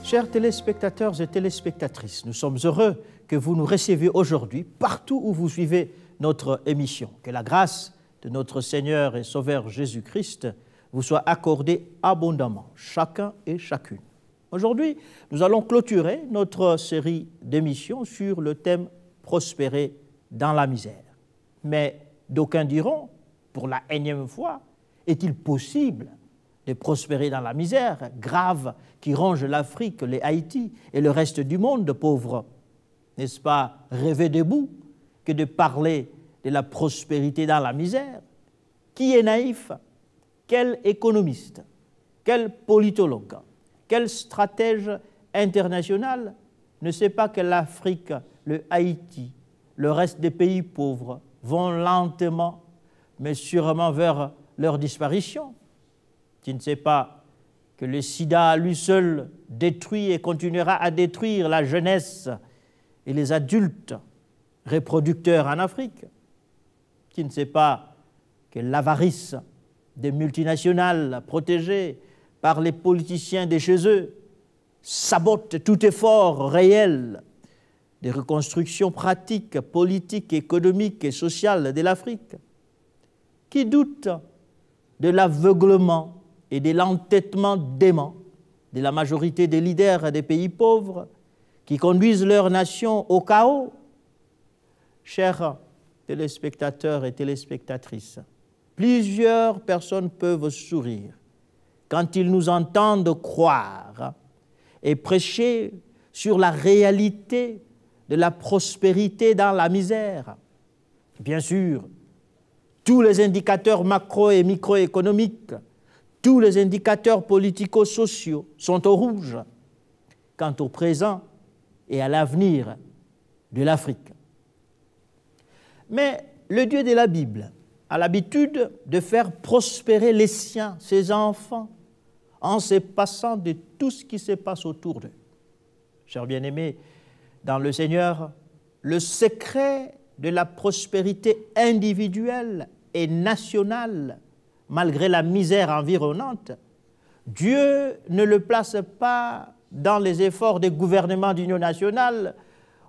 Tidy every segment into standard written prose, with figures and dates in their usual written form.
Chers téléspectateurs et téléspectatrices, nous sommes heureux que vous nous receviez aujourd'hui partout où vous suivez notre émission. Que la grâce de notre Seigneur et Sauveur Jésus-Christ vous soit accordée abondamment, chacun et chacune. Aujourd'hui, nous allons clôturer notre série d'émissions sur le thème « Prospérer dans la misère ». Mais d'aucuns diront, pour la énième fois, est-il possible de prospérer dans la misère grave qui ronge l'Afrique, les Haïti et le reste du monde pauvre? N'est-ce pas rêver debout que de parler de la prospérité dans la misère? Qui est naïf? Quel économiste? Quel politologue? Quel stratège international ne sait pas que l'Afrique, le Haïti, le reste des pays pauvres vont lentement, mais sûrement vers leur disparition? Qui ne sait pas que le sida à lui seul détruit et continuera à détruire la jeunesse et les adultes reproducteurs en Afrique? Qui ne sait pas que l'avarice des multinationales protégées par les politiciens de chez eux sabote tout effort réel de reconstruction pratique, politique, économique et sociale de l'Afrique? Qui doute de l'aveuglement et de l'entêtement dément de la majorité des leaders des pays pauvres qui conduisent leur nation au chaos? Chers téléspectateurs et téléspectatrices, plusieurs personnes peuvent sourire quand ils nous entendent croire et prêcher sur la réalité de la prospérité dans la misère. Bien sûr, tous les indicateurs macro- et microéconomiques, tous les indicateurs politico-sociaux sont au rouge quant au présent et à l'avenir de l'Afrique. Mais le Dieu de la Bible a l'habitude de faire prospérer les siens, ses enfants, en se passant de tout ce qui se passe autour d'eux. Chers bien-aimés, dans le Seigneur, le secret de la prospérité individuelle et nationale, malgré la misère environnante, Dieu ne le place pas dans les efforts des gouvernements d'union nationale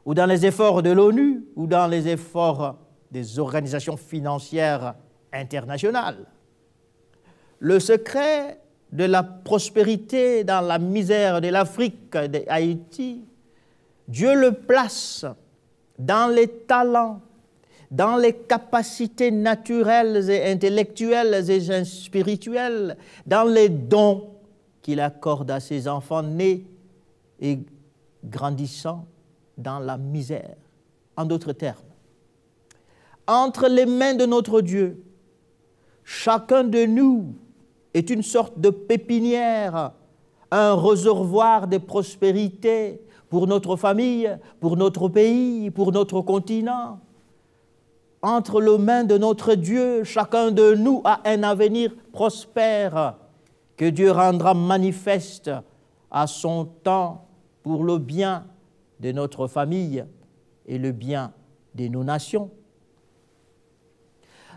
ou dans les efforts de l'ONU ou dans les efforts des organisations financières internationales. Le secret de la prospérité dans la misère de l'Afrique et d'Haïti, Dieu le place dans les talents, dans les capacités naturelles et intellectuelles et spirituelles, dans les dons qu'il accorde à ses enfants nés et grandissant dans la misère. En d'autres termes, entre les mains de notre Dieu, chacun de nous est une sorte de pépinière, un réservoir de prospérité pour notre famille, pour notre pays, pour notre continent. Entre les mains de notre Dieu, chacun de nous a un avenir prospère que Dieu rendra manifeste à son temps pour le bien de notre famille et le bien de nos nations.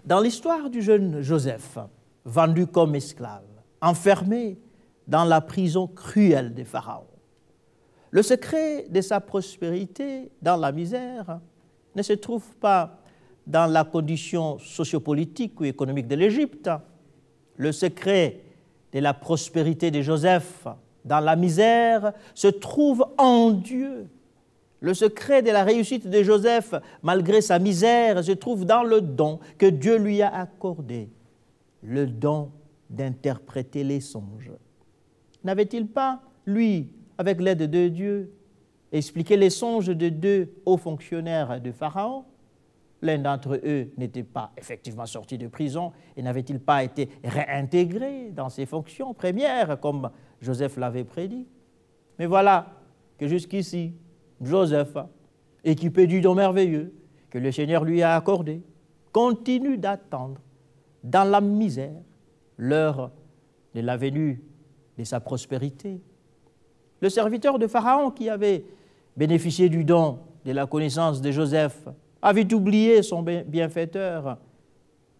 Dans l'histoire du jeune Joseph, vendu comme esclave, enfermé dans la prison cruelle des pharaons, le secret de sa prospérité dans la misère ne se trouve pas dans la condition sociopolitique ou économique de l'Égypte. Le secret de la prospérité de Joseph dans la misère se trouve en Dieu. Le secret de la réussite de Joseph, malgré sa misère, se trouve dans le don que Dieu lui a accordé, le don d'interpréter les songes. N'avait-il pas, lui, avec l'aide de Dieu, expliqué les songes de deux hauts fonctionnaires de Pharaon? L'un d'entre eux n'était pas effectivement sorti de prison et n'avait-il pas été réintégré dans ses fonctions premières, comme Joseph l'avait prédit? Mais voilà que jusqu'ici, Joseph, équipé du don merveilleux que le Seigneur lui a accordé, continue d'attendre dans la misère l'heure de la venue de sa prospérité. Le serviteur de Pharaon qui avait bénéficié du don de la connaissance de Joseph avait oublié son bienfaiteur.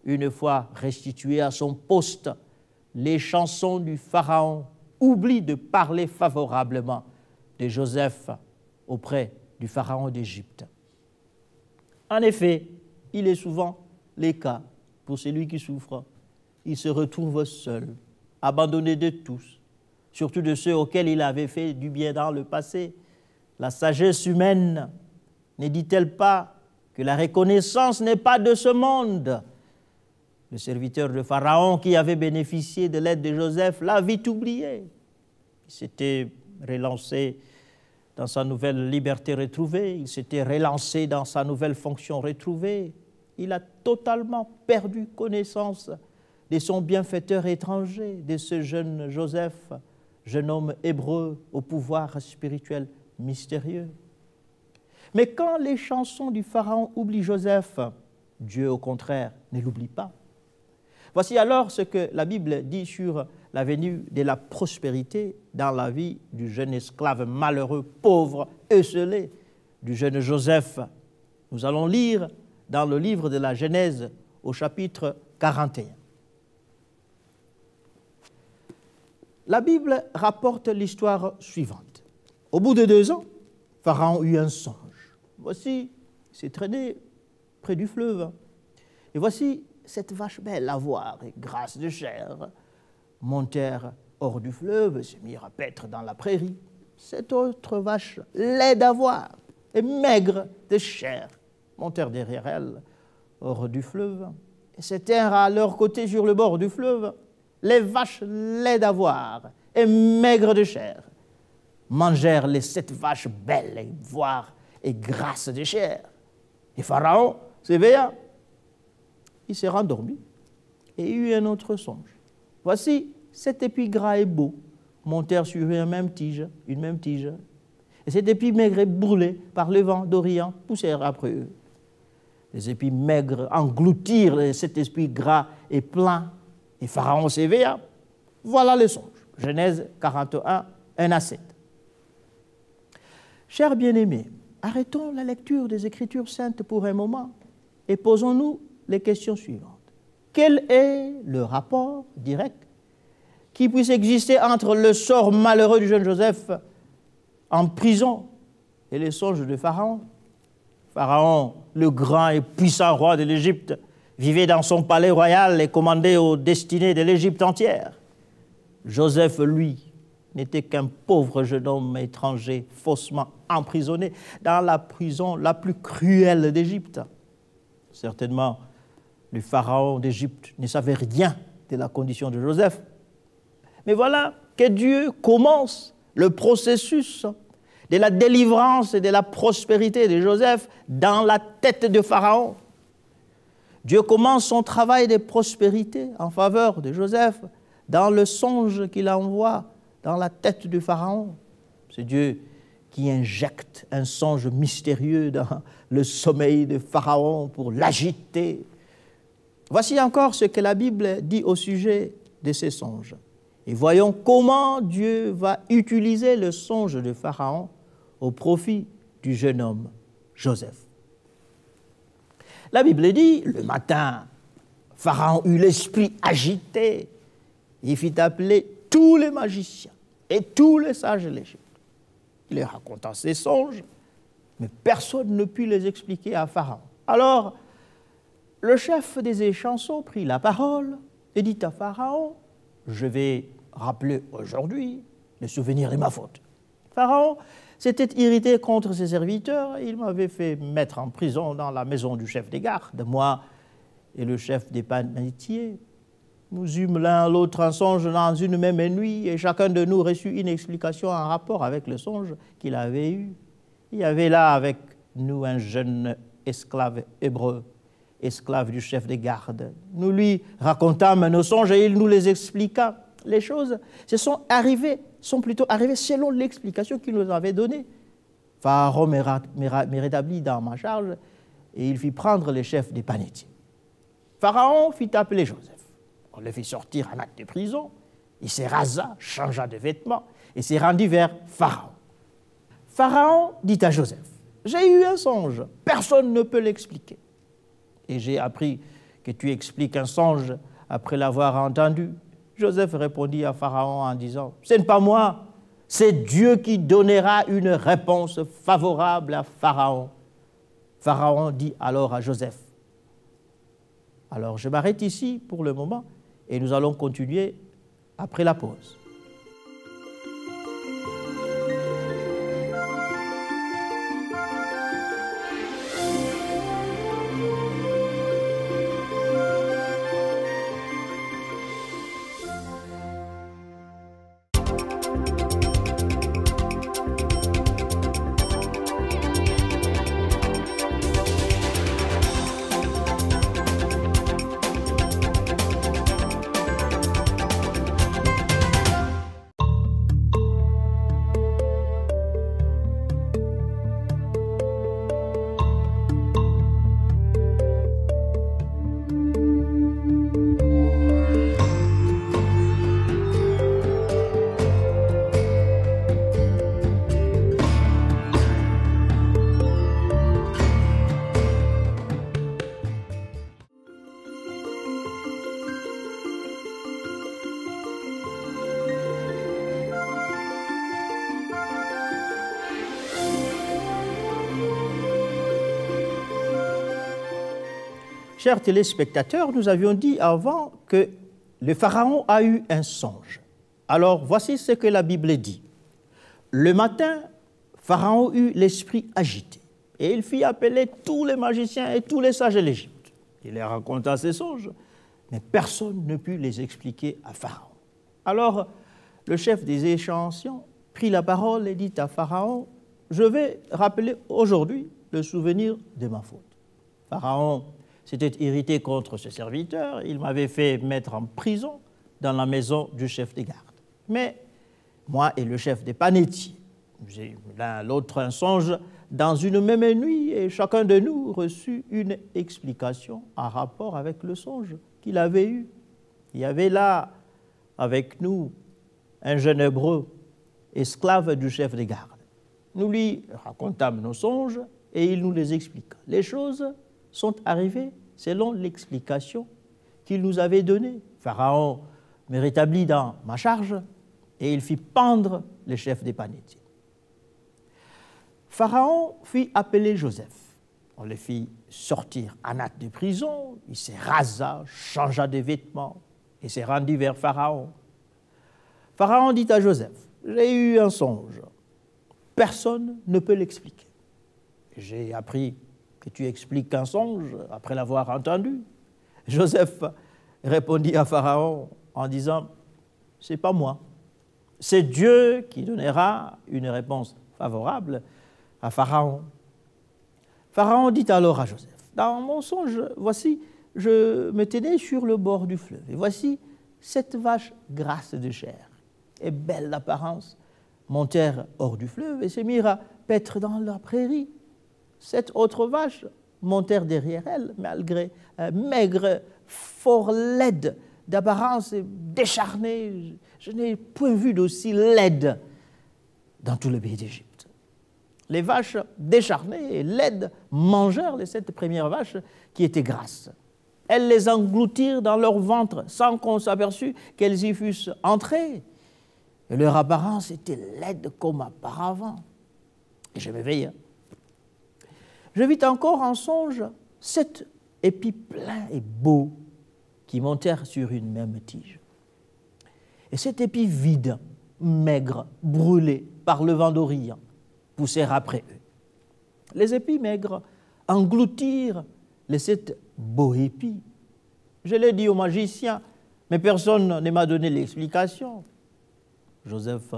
Une fois restitué à son poste, les chansons du Pharaon oublient de parler favorablement de Joseph auprès du pharaon d'Égypte. En effet, il est souvent le cas pour celui qui souffre. Il se retrouve seul, abandonné de tous, surtout de ceux auxquels il avait fait du bien dans le passé. La sagesse humaine ne dit-elle pas que la reconnaissance n'est pas de ce monde? Le serviteur de Pharaon qui avait bénéficié de l'aide de Joseph l'a vite oublié. Il s'était relancé dans sa nouvelle liberté retrouvée, il s'était relancé dans sa nouvelle fonction retrouvée. Il a totalement perdu connaissance de son bienfaiteur étranger, de ce jeune Joseph, jeune homme hébreu au pouvoir spirituel mystérieux. Mais quand les chansons du Pharaon oublient Joseph, Dieu, au contraire, ne l'oublie pas. Voici alors ce que la Bible dit sur la venue de la prospérité dans la vie du jeune esclave malheureux, pauvre, esseulé, du jeune Joseph. Nous allons lire dans le livre de la Genèse au chapitre 41. La Bible rapporte l'histoire suivante. Au bout de 2 ans, Pharaon eut un songe. Voici, il s'est traîné près du fleuve. Et voici cette vache belle à voir et grasse de chair montèrent hors du fleuve, se mirent à paître dans la prairie. Cette autre vache laide à voir et maigre de chair montèrent derrière elle hors du fleuve et se tinrent à leur côté sur le bord du fleuve. Les vaches laides à voir et maigres de chair mangèrent les 7 vaches belles et voir et grasses de chair. Et Pharaon s'éveilla, il s'est rendormi et eut un autre songe. Voici 7 épis gras et beaux montèrent sur une même tige. Et cet épis maigre et brûlé par le vent d'Orient poussèrent après eux. Les épis maigres engloutirent les 7 épis gras et pleins. Et Pharaon s'éveilla. Voilà le songe. Genèse 41, 1 à 7. Chers bien-aimés, arrêtons la lecture des Écritures saintes pour un moment et posons-nous les questions suivantes. Quel est le rapport direct qui puisse exister entre le sort malheureux du jeune Joseph en prison et les songes de Pharaon? Pharaon, le grand et puissant roi de l'Égypte, vivait dans son palais royal et commandait aux destinées de l'Égypte entière. Joseph, lui, n'était qu'un pauvre jeune homme étranger, faussement emprisonné dans la prison la plus cruelle d'Égypte. Certainement, le pharaon d'Égypte ne savait rien de la condition de Joseph. Mais voilà que Dieu commence le processus de la délivrance et de la prospérité de Joseph dans la tête de Pharaon. Dieu commence son travail de prospérité en faveur de Joseph dans le songe qu'il envoie dans la tête du Pharaon. C'est Dieu qui injecte un songe mystérieux dans le sommeil de Pharaon pour l'agiter. Voici encore ce que la Bible dit au sujet de ces songes. Et voyons comment Dieu va utiliser le songe de Pharaon au profit du jeune homme Joseph. La Bible dit, le matin, Pharaon eut l'esprit agité. Il fit appeler tous les magiciens et tous les sages de l'Égypte. Il leur raconta ses songes, mais personne ne put les expliquer à Pharaon. Alors, le chef des échansons prit la parole et dit à Pharaon, « Je vais rappeler aujourd'hui le souvenir de ma faute. » Pharaon s'était irrité contre ses serviteurs, il m'avait fait mettre en prison dans la maison du chef des gardes, moi et le chef des panetiers. Nous eûmes l'un l'autre un songe dans une même nuit et chacun de nous reçut une explication en rapport avec le songe qu'il avait eu. Il y avait là avec nous un jeune esclave hébreu, esclave du chef des gardes. Nous lui racontâmes nos songes et il nous les expliqua. Les choses sont plutôt arrivées selon l'explication qu'il nous avait donnée. Pharaon me rétablit dans ma charge et il fit prendre les chefs des panetiers. Pharaon fit appeler Joseph. On le fit sortir en acte de prison. Il se rasa, changea de vêtements et s'est rendu vers Pharaon. Pharaon dit à Joseph, « J'ai eu un songe, personne ne peut l'expliquer. Et j'ai appris que tu expliques un songe après l'avoir entendu. » Joseph répondit à Pharaon en disant, « Ce n'est pas moi, C'est Dieu qui donnera une réponse favorable à Pharaon. Pharaon dit alors à Joseph. Alors je m'arrête ici pour le moment et nous allons continuer après la pause. Chers téléspectateurs, nous avions dit avant que le Pharaon a eu un songe. Alors, voici ce que la Bible dit. Le matin, Pharaon eut l'esprit agité, et il fit appeler tous les magiciens et tous les sages de l'Égypte. Il leur raconta ses songes, mais personne ne put les expliquer à Pharaon. Alors, le chef des échantillons prit la parole et dit à Pharaon, « Je vais rappeler aujourd'hui le souvenir de ma faute. » Pharaon s'était irrité contre ce serviteur, il m'avait fait mettre en prison dans la maison du chef des gardes. Mais moi et le chef des panétiers, j'ai l'un l'autre un songe dans une même nuit et chacun de nous reçut une explication en rapport avec le songe qu'il avait eu. Il y avait là avec nous un jeune hébreu, esclave du chef des gardes. Nous lui racontâmes nos songes et il nous les expliqua. Les choses sont arrivées selon l'explication qu'il nous avait donnée. Pharaon me rétablit dans ma charge et il fit pendre le chef des panétiers. Pharaon fit appeler Joseph. On le fit sortir en hâte de prison, il se rasa, changea de vêtements et se rendit vers Pharaon. Pharaon dit à Joseph, « J'ai eu un songe, personne ne peut l'expliquer. J'ai appris que tu expliques un songe après l'avoir entendu. » Joseph répondit à Pharaon en disant, « C'est pas moi, c'est Dieu qui donnera une réponse favorable à Pharaon. » Pharaon dit alors à Joseph, « Dans mon songe, voici, je me tenais sur le bord du fleuve, et voici, cette vache grasse de chair et belle d'apparence montèrent hors du fleuve et se mirent à paître dans la prairie. Cette autre vache montèrent derrière elle, malgré maigre, fort laide d'apparence et décharnée. Je n'ai point vu d'aussi laide dans tout le pays d'Égypte. Les vaches décharnées et laides mangèrent les 7 premières vaches qui étaient grasses. Elles les engloutirent dans leur ventre sans qu'on s'aperçût qu'elles y fussent entrées. Et leur apparence était laide comme auparavant. Et je m'éveillai. Je vis encore en songe 7 épis pleins et beaux qui montèrent sur une même tige. Et 7 épis vides, maigres, brûlés par le vent d'Orient, poussèrent après eux. Les épis maigres engloutirent les 7 beaux épis. Je l'ai dit au magicien, mais personne ne m'a donné l'explication. Joseph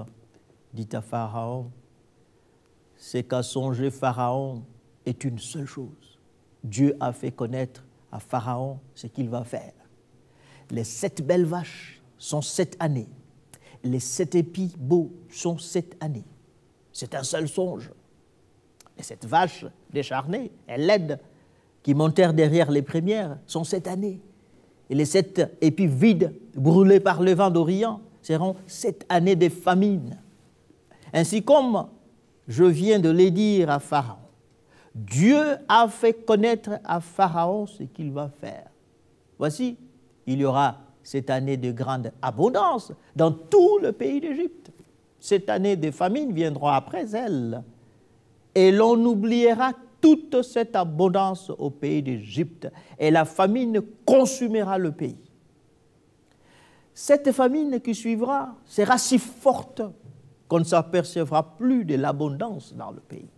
dit à Pharaon, « Ce qu'a songé Pharaon est une seule chose. Dieu a fait connaître à Pharaon ce qu'il va faire. Les 7 belles vaches sont 7 années. Les 7 épis beaux sont 7 années. C'est un seul songe. Les 7 vaches décharnées et laides qui montèrent derrière les premières sont 7 années. Et les 7 épis vides, brûlés par le vent d'Orient, seront 7 années de famine. Ainsi comme je viens de le dire à Pharaon, Dieu a fait connaître à Pharaon ce qu'il va faire. Voici, il y aura cette année de grande abondance dans tout le pays d'Égypte. cette année de famine viendra après elle, et l'on oubliera toute cette abondance au pays d'Égypte, et la famine consumera le pays. Cette famine qui suivra sera si forte qu'on ne s'apercevra plus de l'abondance dans le pays.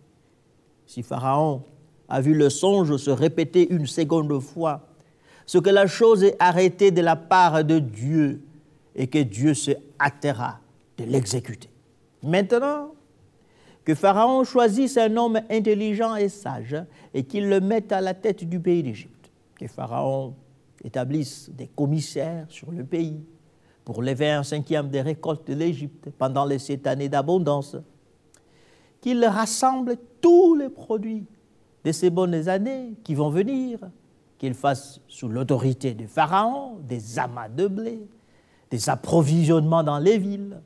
Si Pharaon a vu le songe se répéter une seconde fois, ce que la chose est arrêtée de la part de Dieu et que Dieu se hâtera de l'exécuter. Maintenant, que Pharaon choisisse un homme intelligent et sage et qu'il le mette à la tête du pays d'Égypte. Que Pharaon établisse des commissaires sur le pays pour les 25e des récoltes de l'Égypte pendant les 7 années d'abondance. Qu'il rassemble tous les produits de ces bonnes années qui vont venir, qu'il fasse sous l'autorité de Pharaon des amas de blé, des approvisionnements dans les villes,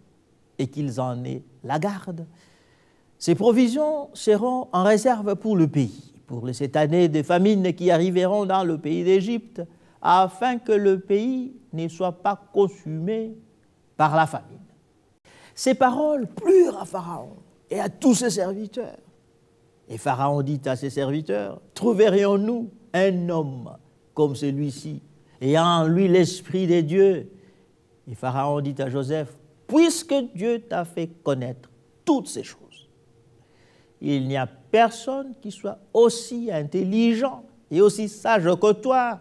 et qu'ils en aient la garde. Ces provisions seront en réserve pour le pays, pour les 7 années de famine qui arriveront dans le pays d'Égypte, afin que le pays ne soit pas consumé par la famine. Ces paroles plurent à Pharaon et à tous ses serviteurs. Et Pharaon dit à ses serviteurs, « Trouverions-nous un homme comme celui-ci, ayant en lui l'esprit des dieux ?» Et Pharaon dit à Joseph, « Puisque Dieu t'a fait connaître toutes ces choses, il n'y a personne qui soit aussi intelligent et aussi sage que toi.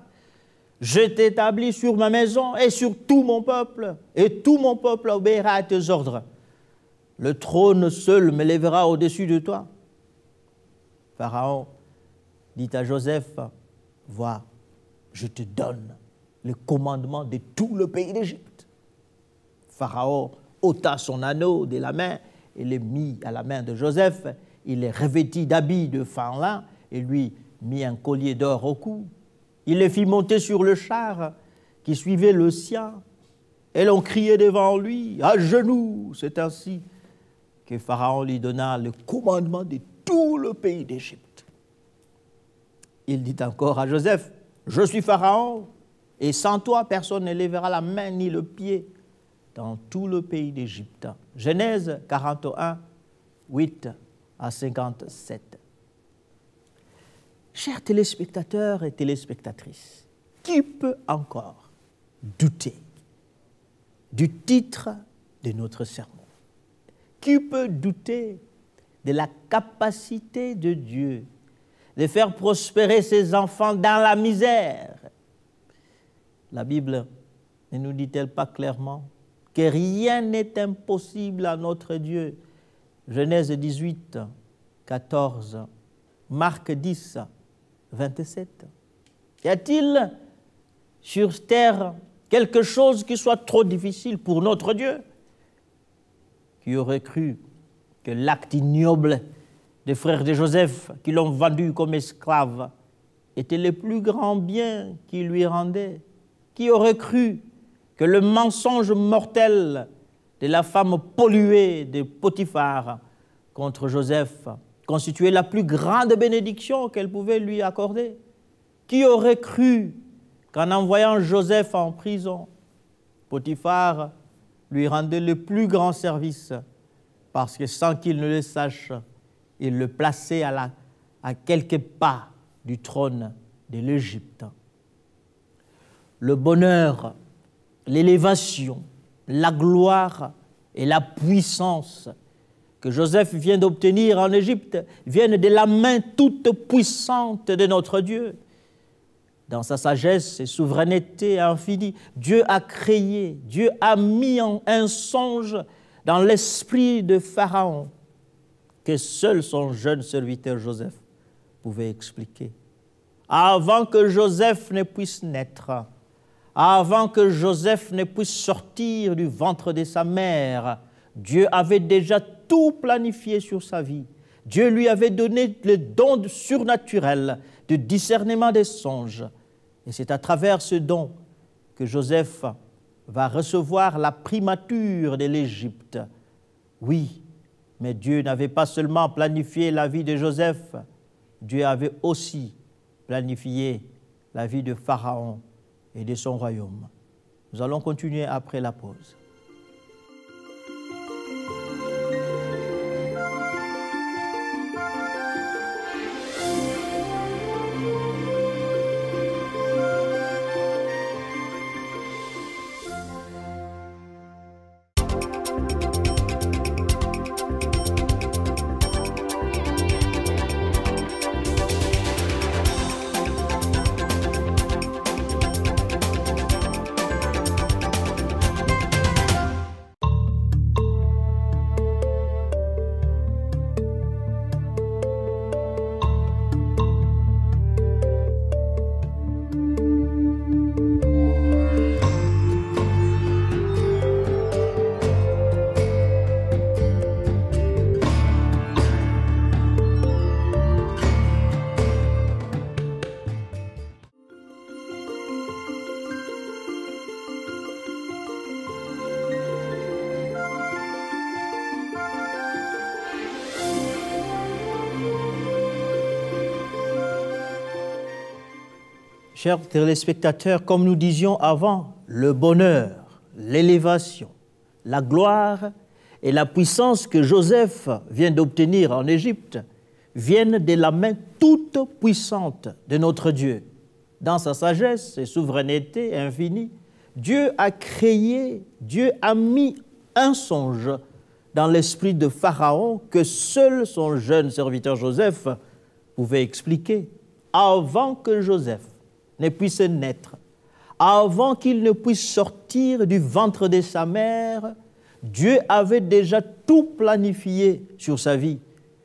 Je t'établis sur ma maison et sur tout mon peuple, et tout mon peuple obéira à tes ordres. Le trône seul me lèvera au-dessus de toi. » Pharaon dit à Joseph, « Vois, je te donne le commandement de tout le pays d'Égypte. » Pharaon ôta son anneau de la main et le mit à la main de Joseph. Il les revêtit d'habits de fin lin et lui mit un collier d'or au cou. Il les fit monter sur le char qui suivait le sien, et l'on criait devant lui, à genoux. C'est ainsi que Pharaon lui donna le commandement de tout le pays d'Égypte. Il dit encore à Joseph, « Je suis Pharaon, et sans toi, personne ne lèvera la main ni le pied dans tout le pays d'Égypte. » Genèse 41, 8 à 57. Chers téléspectateurs et téléspectatrices, qui peut encore douter du titre de notre sermon? Qui peut douter de la capacité de Dieu de faire prospérer ses enfants dans la misère? La Bible ne nous dit-elle pas clairement que rien n'est impossible à notre Dieu? Genèse 18, 14, Marc 10, 27. Y a-t-il sur terre quelque chose qui soit trop difficile pour notre Dieu? Qui aurait cru que l'acte ignoble des frères de Joseph qui l'ont vendu comme esclave était le plus grand bien qu'il lui rendait? Qui aurait cru que le mensonge mortel de la femme polluée de Potiphar contre Joseph constituait la plus grande bénédiction qu'elle pouvait lui accorder? Qui aurait cru qu'en envoyant Joseph en prison, Potiphar lui rendait le plus grand service, parce que sans qu'il ne le sache, il le plaçait à quelques pas du trône de l'Égypte? Le bonheur, l'élévation, la gloire et la puissance que Joseph vient d'obtenir en Égypte viennent de la main toute puissante de notre Dieu. Dans sa sagesse et souveraineté infinie, Dieu a créé, Dieu a mis en un songe dans l'esprit de Pharaon que seul son jeune serviteur Joseph pouvait expliquer. Avant que Joseph ne puisse naître, avant que Joseph ne puisse sortir du ventre de sa mère, Dieu avait déjà tout planifié sur sa vie. Dieu lui avait donné le don surnaturel de discernement des songes. Et c'est à travers ce don que Joseph va recevoir la primature de l'Égypte. Oui, mais Dieu n'avait pas seulement planifié la vie de Joseph, Dieu avait aussi planifié la vie de Pharaon et de son royaume. Nous allons continuer après la pause. Chers téléspectateurs, comme nous disions avant, le bonheur, l'élévation, la gloire et la puissance que Joseph vient d'obtenir en Égypte viennent de la main toute puissante de notre Dieu. Dans sa sagesse et souveraineté infinie, Dieu a créé, Dieu a mis un songe dans l'esprit de Pharaon que seul son jeune serviteur Joseph pouvait expliquer. Avant que Joseph ne puisse naître, avant qu'il ne puisse sortir du ventre de sa mère, Dieu avait déjà tout planifié sur sa vie.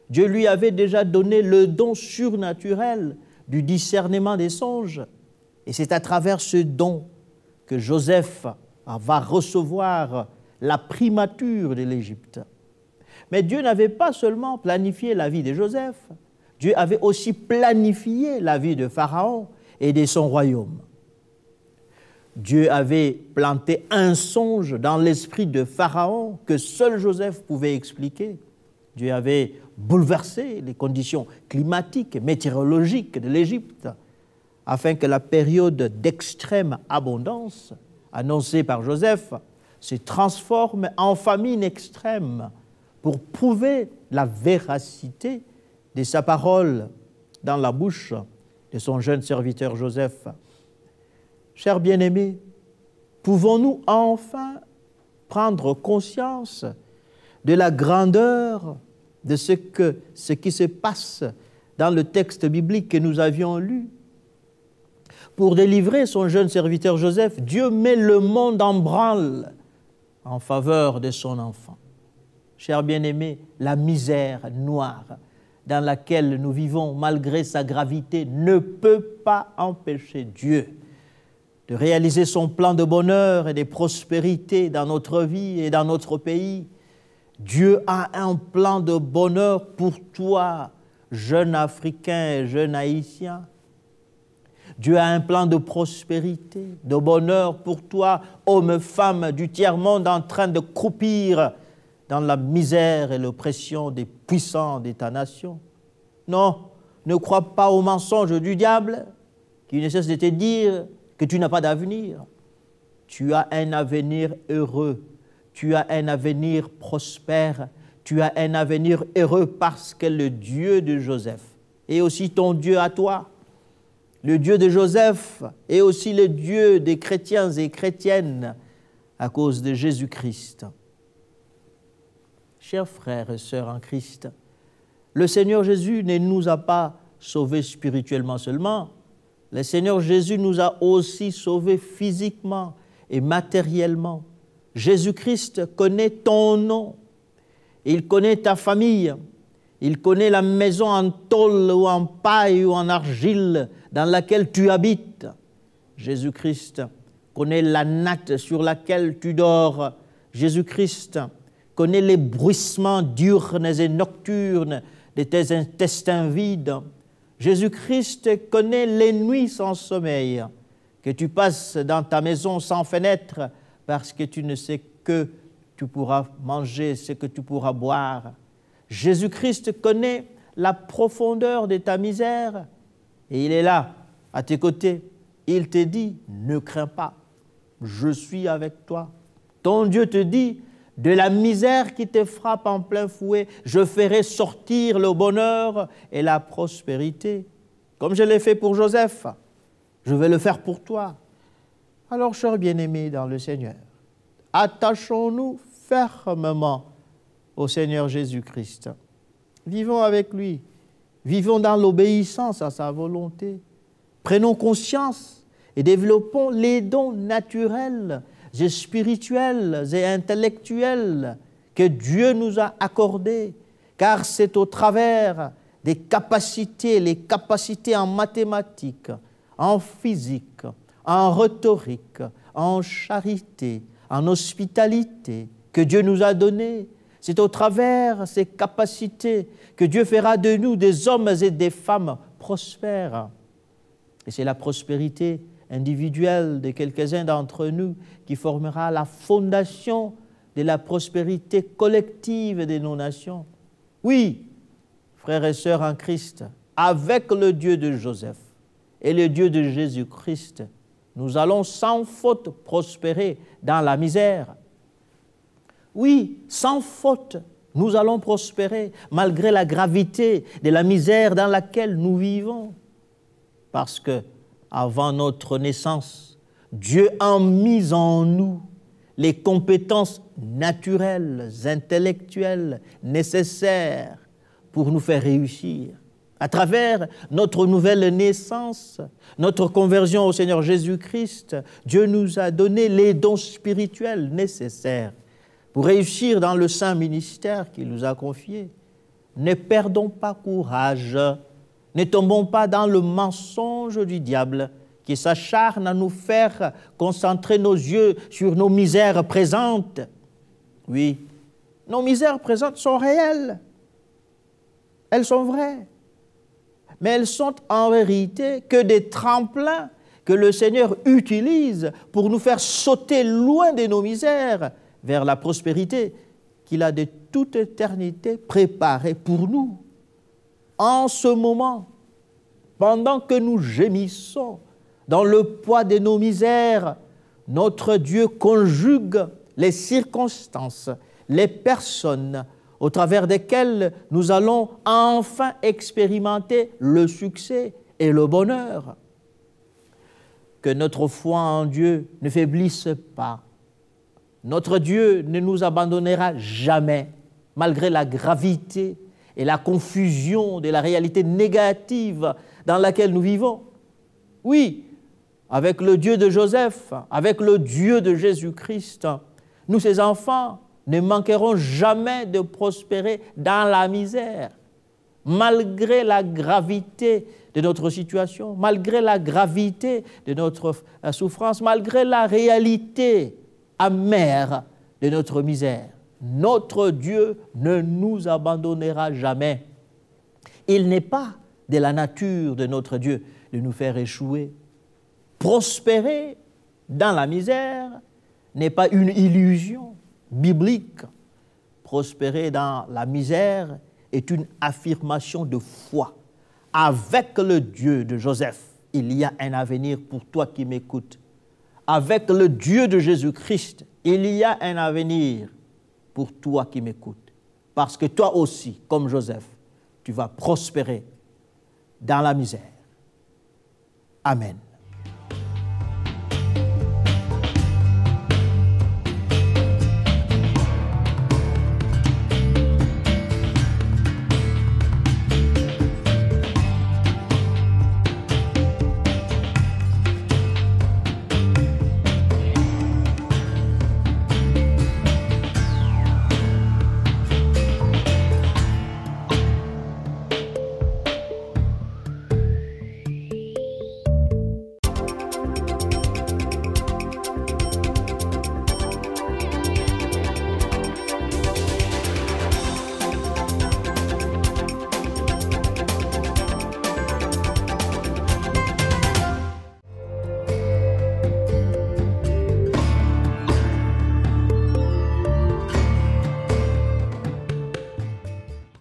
Dieu lui avait déjà donné le don surnaturel du discernement des songes. Et c'est à travers ce don que Joseph va recevoir la primature de l'Égypte. Mais Dieu n'avait pas seulement planifié la vie de Joseph, Dieu avait aussi planifié la vie de Pharaon et de son royaume. Dieu avait planté un songe dans l'esprit de Pharaon que seul Joseph pouvait expliquer. Dieu avait bouleversé les conditions climatiques et météorologiques de l'Égypte afin que la période d'extrême abondance annoncée par Joseph se transforme en famine extrême pour prouver la véracité de sa parole dans la bouche de son jeune serviteur Joseph. Chers bien-aimés, pouvons-nous enfin prendre conscience de la grandeur de ce qui se passe dans le texte biblique que nous avions lu? Pour délivrer son jeune serviteur Joseph, Dieu met le monde en branle en faveur de son enfant. Chers bien-aimés, la misère noire dans laquelle nous vivons, malgré sa gravité, ne peut pas empêcher Dieu de réaliser son plan de bonheur et de prospérité dans notre vie et dans notre pays. Dieu a un plan de bonheur pour toi, jeune Africain et jeune Haïtien. Dieu a un plan de prospérité, de bonheur pour toi, homme, femme du tiers-monde en train de croupir dans la misère et l'oppression des puissants de ta nation. Non, ne crois pas aux mensonges du diable qui ne cesse de te dire que tu n'as pas d'avenir. Tu as un avenir heureux, tu as un avenir prospère, tu as un avenir heureux parce que le Dieu de Joseph est aussi ton Dieu à toi. Le Dieu de Joseph est aussi le Dieu des chrétiens et chrétiennes à cause de Jésus-Christ. Chers frères et sœurs en Christ, le Seigneur Jésus ne nous a pas sauvés spirituellement seulement, le Seigneur Jésus nous a aussi sauvés physiquement et matériellement. Jésus-Christ connaît ton nom, il connaît ta famille, il connaît la maison en tôle ou en paille ou en argile dans laquelle tu habites. Jésus-Christ connaît la natte sur laquelle tu dors. Jésus-Christ connaît les bruissements diurnes et nocturnes de tes intestins vides. Jésus-Christ connaît les nuits sans sommeil que tu passes dans ta maison sans fenêtre parce que tu ne sais que tu pourras manger, ce que tu pourras boire. Jésus-Christ connaît la profondeur de ta misère et il est là, à tes côtés. Il te dit, ne crains pas, je suis avec toi. Ton Dieu te dit, de la misère qui te frappe en plein fouet, je ferai sortir le bonheur et la prospérité. Comme je l'ai fait pour Joseph, je vais le faire pour toi. Alors, chers bien-aimés dans le Seigneur, attachons-nous fermement au Seigneur Jésus-Christ. Vivons avec lui, vivons dans l'obéissance à sa volonté. Prenons conscience et développons les dons naturels et spirituels et intellectuels que Dieu nous a accordés, car c'est au travers des capacités, les capacités en mathématiques, en physique, en rhétorique, en charité, en hospitalité que Dieu nous a donné. C'est au travers ces capacités que Dieu fera de nous des hommes et des femmes prospères. Et c'est la prospérité individuelle de quelques-uns d'entre nous qui formera la fondation de la prospérité collective de nos nations. Oui, frères et sœurs en Christ, avec le Dieu de Joseph, et le Dieu de Jésus-Christ, nous allons sans faute prospérer dans la misère. Oui, sans faute, nous allons prospérer malgré la gravité de la misère dans laquelle nous vivons. Parce que, avant notre naissance, Dieu a mis en nous les compétences naturelles, intellectuelles, nécessaires pour nous faire réussir. À travers notre nouvelle naissance, notre conversion au Seigneur Jésus-Christ, Dieu nous a donné les dons spirituels nécessaires pour réussir dans le saint ministère qu'il nous a confié. Ne perdons pas courage, ne tombons pas dans le mensonge du diable qui s'acharne à nous faire concentrer nos yeux sur nos misères présentes. Oui, nos misères présentes sont réelles, elles sont vraies. Mais elles sont en vérité que des tremplins que le Seigneur utilise pour nous faire sauter loin de nos misères vers la prospérité qu'il a de toute éternité préparée pour nous. En ce moment, pendant que nous gémissons dans le poids de nos misères, notre Dieu conjugue les circonstances, les personnes au travers desquelles nous allons enfin expérimenter le succès et le bonheur. Que notre foi en Dieu ne faiblisse pas. Notre Dieu ne nous abandonnera jamais, malgré la gravité et la confusion de la réalité négative dans laquelle nous vivons. Oui, avec le Dieu de Joseph, avec le Dieu de Jésus-Christ, nous, ses enfants, ne manqueront jamais de prospérer dans la misère, malgré la gravité de notre situation, malgré la gravité de notre souffrance, malgré la réalité amère de notre misère. Notre Dieu ne nous abandonnera jamais. Il n'est pas de la nature de notre Dieu de nous faire échouer. Prospérer dans la misère n'est pas une illusion biblique. Prospérer dans la misère est une affirmation de foi. Avec le Dieu de Joseph, il y a un avenir pour toi qui m'écoutes. Avec le Dieu de Jésus-Christ, il y a un avenir pour toi qui m'écoutes. Parce que toi aussi, comme Joseph, tu vas prospérer dans la misère. Amen.